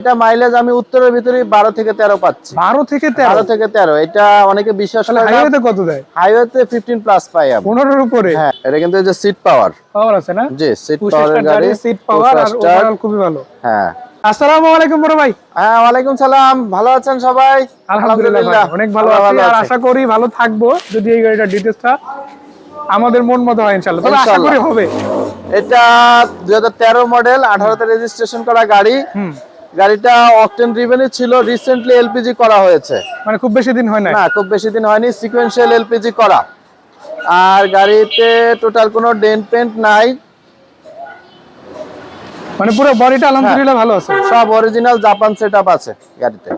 এটা মাইলেজ আমি উত্তরের ভিতরে 12 থেকে 13 পাচ্ছি। 12 থেকে 13? 12 থেকে 13। এটা অনেকে বিশ্বাস করে না। হাইওয়েতে কত দেয়? হাইওয়েতে 15 প্লাস পাই আমি। 15 এর উপরে? হ্যাঁ, এটা কিন্তু এই যে সিট পাওয়ার আছে না? জি, সিট পাওয়ারের গাড়ি, সিট পাওয়ার আর ওভারঅল খুবই ভালো। হ্যাঁ। আসসালামু আলাইকুম বড় ভাই। হ্যাঁ, ওয়ালাইকুম সালাম। ভালো আছেন সবাই? আলহামদুলিল্লাহ অনেক ভালো আছি, আর আশা করি ভালো থাকবো যদি এই গাড়িটার ডিটেইলসটা আমাদের মন মতো হয় ইনশাআল্লাহ। তবে আশা করি হবে। এটা 2013 মডেল, 18 তে রেজিস্ট্রেশন করা গাড়ি। গাড়িটা অকটেন ড্রিভেনই ছিল, রিসেন্টলি এলপিজি করা হয়েছে। মানে খুব বেশি দিন হয় না? না, খুব বেশি দিন হয়নি, সিকোয়েন্সিয়াল এলপিজি করা। আর গাড়িতে টোটাল কোনো ডেন্ট পেন্ট নাই, মানে পুরো বডিটা আলহামদুলিল্লাহ ভালো আছে। সব অরিজিনাল জাপান সেটআপ আছে গাড়িতে।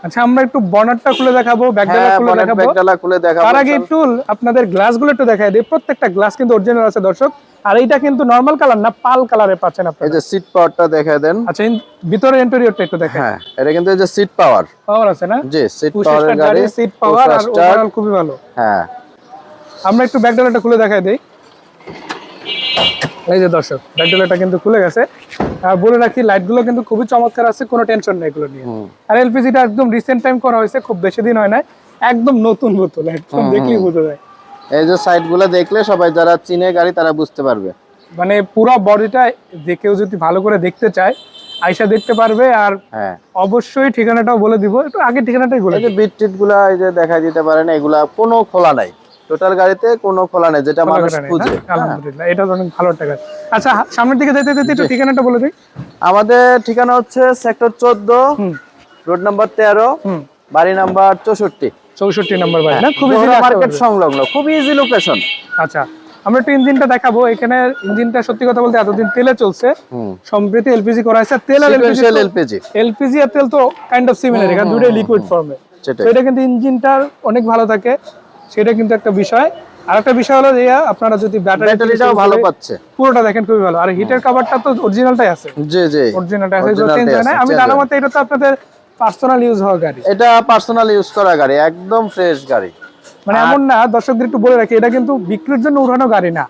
আচ্ছা, আমরা একটু বনেটটা খুলে দেখাবো, ব্যাকডালা খুলে দেখাবো। তার আগে একটু আপনাদের গ্লাসগুলো একটু দেখাই দিই। প্রত্যেকটা গ্লাস কিন্তু অরিজিনাল আছে দর্শক। আর এইটা কিন্তু নরমাল কালার না, পাল কালারে পাচ্ছেন আপনারা। এই যে সিট পাওয়ারটা দেখায় দেন। আচ্ছা, ভিতরে ইন্টেরিয়রটা একটু দেখাই। হ্যাঁ, এটা কিন্তু এই যে সিট পাওয়ার আছে না? জি, সিট পাওয়ারের গাড়ি, সিট পাওয়ার আর ওভারঅল খুবই ভালো। হ্যাঁ, আমরা একটু ব্যাকডালাটা খুলে দেখাই দেই। এই যে দর্শক, ব্যাকডালাটা কিন্তু খুলে গেছে। আর বলে রাখি, লাইটগুলো কিন্তু খুবই চমৎকার আছে, কোনো টেনশন নেই এগুলো নিয়ে। আর এলপিজিটা একদম রিসেন্ট টাইম করা হয়েছে, খুব বেশি দিন হয় না, একদম নতুন বোতল, একদম দেখলেই বোঝা যায়। এই যে সাইডগুলো দেখলে সবাই যারা চিনে গাড়ি তারা বুঝতে পারবে। মানে পুরো বডিটা দেখেও যদি ভালো করে দেখতে চায় আয়শা দেখতে পারবে। আর অবশ্যই ঠিকানাটাও বলে দিব, একটু আগে ঠিকানাটাই বলে। এই যে বিট টিটগুলো এই যে দেখাই দিতে পারেন, এগুলা কোনো খোলা নাই, টোটাল গাড়িতে কোনো খোলা নাই, যেটা মানুষ খুঁজে। আলহামদুলিল্লাহ, এটা অনেক ভালো টাকা। আচ্ছা, সামনের দিকে যেতে যেতে একটু ঠিকানাটা বলে দিই। আমাদের ঠিকানা হচ্ছে সেক্টর 14, রোড নাম্বার 13, বাড়ি নাম্বার 64 নাম্বার বাড়ি না? খুবই মার্কেট সংলগ্ন, খুব ইজি লোকেশন। আচ্ছা, আমরা একটু ইঞ্জিনটা দেখাবো। এখানে ইঞ্জিনটা সত্যি কথা বলতে এতদিন তেলে চলছে, সম্প্রতি এলপিজি করা হয়েছে। তেল আর এলপিজি আর তেল তো কাইন্ড অফ সিমিলার, এখানে দুটোই লিকুইড ফর্মে। তো এটা কিন্তু ইঞ্জিনটার অনেক ভালো থাকে, সেটা কিন্তু একটা বিষয়। আর একটা বিষয় হলো যে আপনারা যদি ব্যাটারিটাও ভালো পাচ্ছে, পুরোটা দেখেন খুবই ভালো। আর হিটার কভারটা তো অরিজিনালটাই আছে। জি জি, অরিজিনালটা আছে, চেঞ্জ হয় না। আমি জানার মতে এটা তো আপনাদের পার্সোনাল ইউজ হওয়া গাড়ি। এটা পার্সোনাল ইউজ করা গাড়ি, একদম ফ্রেশ গাড়ি। মানে এমন না, দর্শকদের একটু বলে রাখি, এটা কিন্তু বিক্রির জন্য উঠানো গাড়ি না,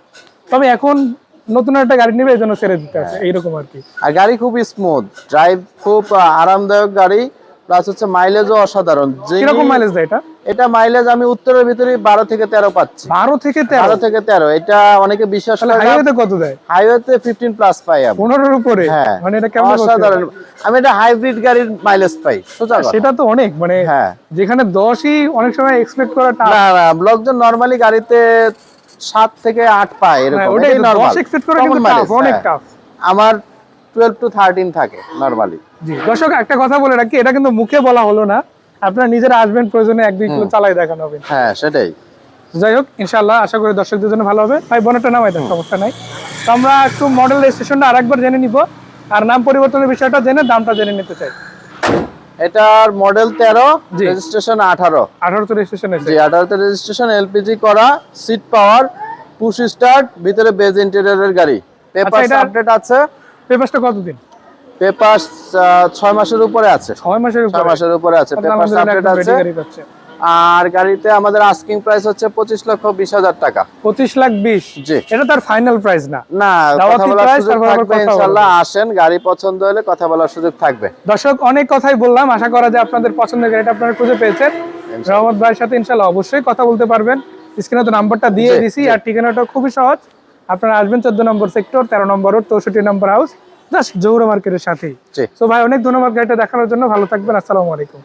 তবে এখন নতুন একটা গাড়ি নেবে এই জন্য ছেড়ে দিতে আছে, এইরকম আর কি। আর গাড়ি খুব স্মুথ ড্রাইভ, খুব আরামদায়ক গাড়ি, প্লাস হচ্ছে মাইলেজও অসাধারণ। কিরকম মাইলেজ দেয় এটা? এটা মাইলেজ আমি উত্তরের ভিতরে 12 থেকে 13 পাচ্ছি। 12 থেকে 13? এটা অনেকে বিশ্বাস করে না। হাইওয়েতে কত দেয়? হাইওয়েতে 15 প্লাস পাই আমি। 15 এর উপরে? হ্যাঁ, মানে এটা কেমন অসাধারণ। আমি এটা হাইব্রিড গাড়ির মাইলেজ পাই, সোজা কথা। সেটা তো অনেক, মানে যেখানে 10ই অনেক সময় এক্সপেক্ট করা টাফ। না না, ব্লকজন নরমালি গাড়িতে 7 থেকে 8 পায় এরকম। ওটাই 10 এক্সপেক্ট করা কিন্তু টাফ, অনেক টাফ। আমার 12 টু 13 থাকে নরমালি। জি দর্শক, একটা কথা বলে রাখি, এটা কিন্তু মুখে বলা হলো না, আপনারা নিজেরা আসবেন, প্রয়োজনে 1-2 কিলো চালাই দেখানো হবে। হ্যাঁ, সেটাই। যাই হোক, ইনশাআল্লাহ আশা করি দর্শকদের জন্য ভালো হবে। ভাই বনেটটা নামাই দেন, সমস্যা নাই। তো আমরা একটু মডেল রেজিস্ট্রেশনটা আরেকবার জেনে নিব, আর নাম পরিবর্তনের বিষয়টা জেনে দামটা জেনে নিতে চাই। এটার মডেল 13, রেজিস্ট্রেশন 18। 18 তে রেজিস্ট্রেশন আছে? জি, 18 তে রেজিস্ট্রেশন, এলপিজি করা, সিট পাওয়ার, পুশ স্টার্ট, ভিতরে বেজ ইন্টেরিয়রের গাড়ি। পেপারস আপডেট আছে। পেপারসটা কতদিন? পেপারস 6 মাসের উপরে আছে। 6 মাসের উপরে আছে, পেপারস আপডেট আছে। আর গাড়িতে আমাদের আস্কিং প্রাইস হচ্ছে 25,20,000 টাকা। 25,20,000? জি। এটা তার ফাইনাল প্রাইস না? না, কথা বলার সুযোগ থাকবে ইনশাআল্লাহ। আসেন, গাড়ি পছন্দ হলে কথা বলার সুযোগ থাকবে। দর্শক, অনেক কথাই বললাম, আশা করা যায় আপনাদের পছন্দের গাড়িটা আপনারা খুঁজে পেয়েছেন। রহমত ভাইয়ের সাথে ইনশাআল্লাহ অবশ্যই কথা বলতে পারবেন। স্ক্রিনে তো নাম্বারটা দিয়ে দিছি, আর ঠিকানাটা খুবই সহজ। আপনারা আসবেন 14 নম্বর সেক্টর, 13 নম্বর রোড, 64 নম্বর হাউস, জাস্ট জৌহরা মার্কেটের সাথেই। সো ভাই, অনেক ধন্যবাদ গাড়িটা দেখানোর জন্য। ভালো থাকবেন, আসসালামু আলাইকুম।